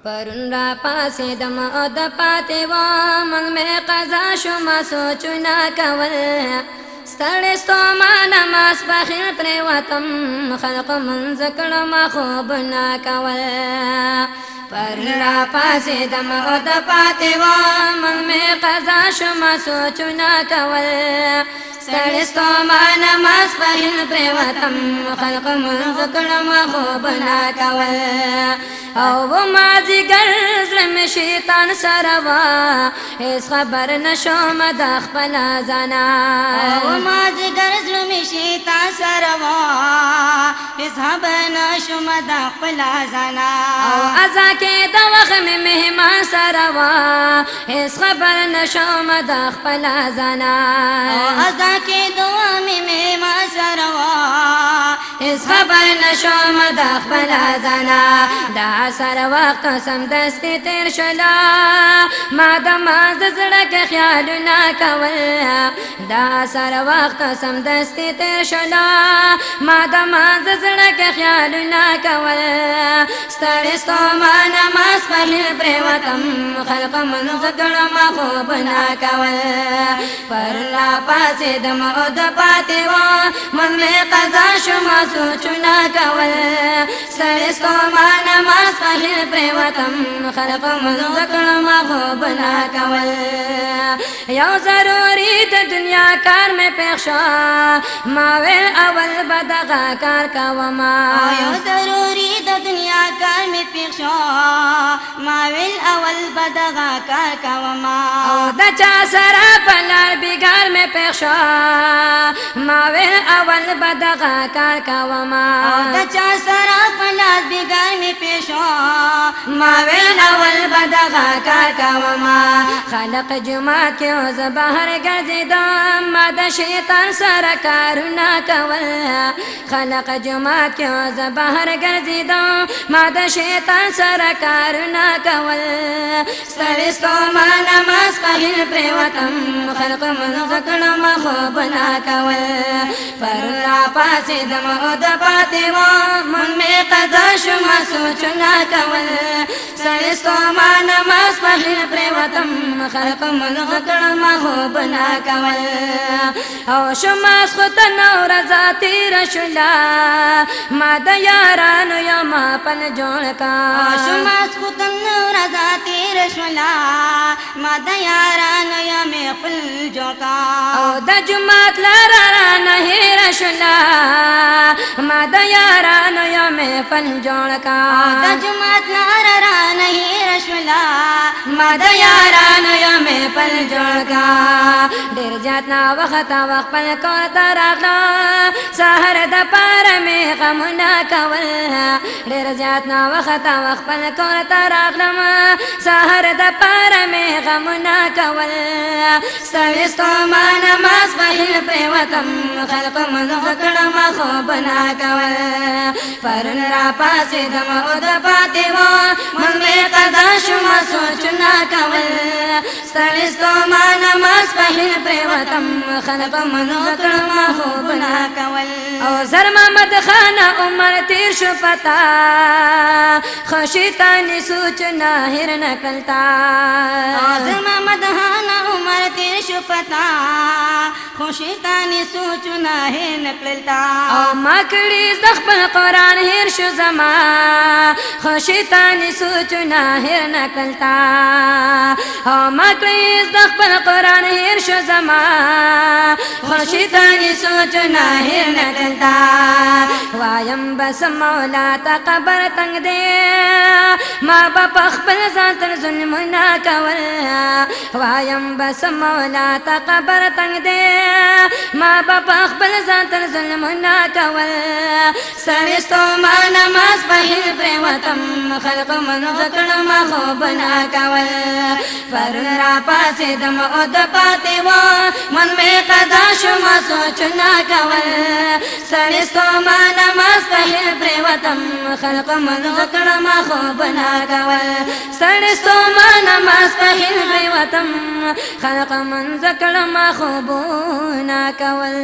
پرون را پاسېدم او د پاتې وم مې قضا شومه سوچونه کول ستړې ستومانه ماسپښین پرېوتم خلق منځ کړم خوبونه کول پرون را پاسېدم او د پاتې وم مې قضا شومه سوچونه کول ستړې ستومانه ماسپښین پرېوتم خلق منځ کړم خوبونه کول او مازیګر زړه مې شیطان سره وه هېڅ خبر نه شوم د خپله ځانه او مازیګر زړه مې شیطان سره وه هېڅ خبر نه شوم د خپله ځانه او ازا کې د وخت مې مهمان سره وه هېڅ خبر نه شوم د خپله ځانه او ازا کې د وخت مې مهمان سره وه هېڅ خبر نه شوم د خپله ځانه سر وقت سمدستي تیر شلا ما د ماز زړه کې خیالونه کول دا سر وقت سمدستي تیر شلا ما د ماز زړه کې خیالونه کول ستړې ستومانه ماسپښین پرېوتم خلق منځ کړم خوبونه کول پرون راپاڅېدم او د پاتې وم من مې قضا شومه سوچونه کول ستړې ستومانه ماسپښین پرېوتم خلق منځ کړم خوبونه کول یو ضروري د دنیا کار مې پېښ شو ما ویل اول به دغه کار کومه یو ضروري د دنیا کار مې پېښ شو ما ویل اول به دغه کار کومه او د چا سره په لار بېګار مې پېښ شو ما ویل اول به دغه کار کومه او د چا سره په لار بېګار مې پېښ شو ما ویل اول به دغه کار کومه خلق جومات کې او زه بهر ګرځېدم ما د شیطان سره کارونه کول خلق جومات کې او زه بهر ګرځېدم ما د شیطان سره کارونه کول ستړې ستومانه ماسپښین پرېوتم خلق منځ کړم خوبونه کول پرون راپاڅېدم او د پاتې وم من مې قضا شومه سوچونه کول ستړې ستومانه ماسپښین پرېوتم خلق منځ کړم خوبونه کول او شو ماسخوتن ورځه تېره شوله ما د یارانو یمه پل جوړ کا شو ماسخوتن ورځه تېره شوله ما د یارانو یمې خپل جوړ کا او د جومات لاره رانه هېره شوله ما د یارانو یمې پل جوړ کا د جومات لاره رانه هېره شوله ما د یارانو یمې پل جوړ کا ډېر زیات ناوخته وخت خپل کور ته راغلم سهار د پاره مې غمونه کول ډېر زیات ناوخته وخت خپل کور ته راغلم سهار د پاره مې غمونه کول ستړې ستومانه ماسپښین پرېوتم خلق منځ کړم خوبونه کول پرون راپاڅېدم او د پاتې وم من مې قضا شومه سوچونه کول ستړې ستومانه ماسپښین پرېوتم خلق منځ کړم خوبونه کول او زر محمد خان عمر تیر شو پتا خو شیطاني سوچونه هېر نه کړلتا زر محمد خان عمر تیر شو پتا خو شیطاني سوچونه هېر نه کړلتا او ما کړي د خپل قرآن هېر شو زما خو شیطاني سوچونه هېر نه کړلتا او ما کړي د خپل قرآن هېر شو زما خو شیطاني سوچونه هېر نه کړلتا وایم بس مولا ته قبر تنګ دی ما به په خپل ځان تر ظلمونه کول وایم بس مولا ته قبر تنګ دی ما به په خپل ځان تر ظلمونه کول ستړې ستومانه ماسپښین پرېوتم خلق منځ کړم خوبونه کول پرون راپاڅېدم او د پاتې وم من مې قضا شومه سوچونه کول ستړې ستومانه ماسپښین پرېوتم خلق منځ کړم خوبونه کول ستړې ستومانه ماسپښین پرېوتم خلق منځ کړم خوبونه کول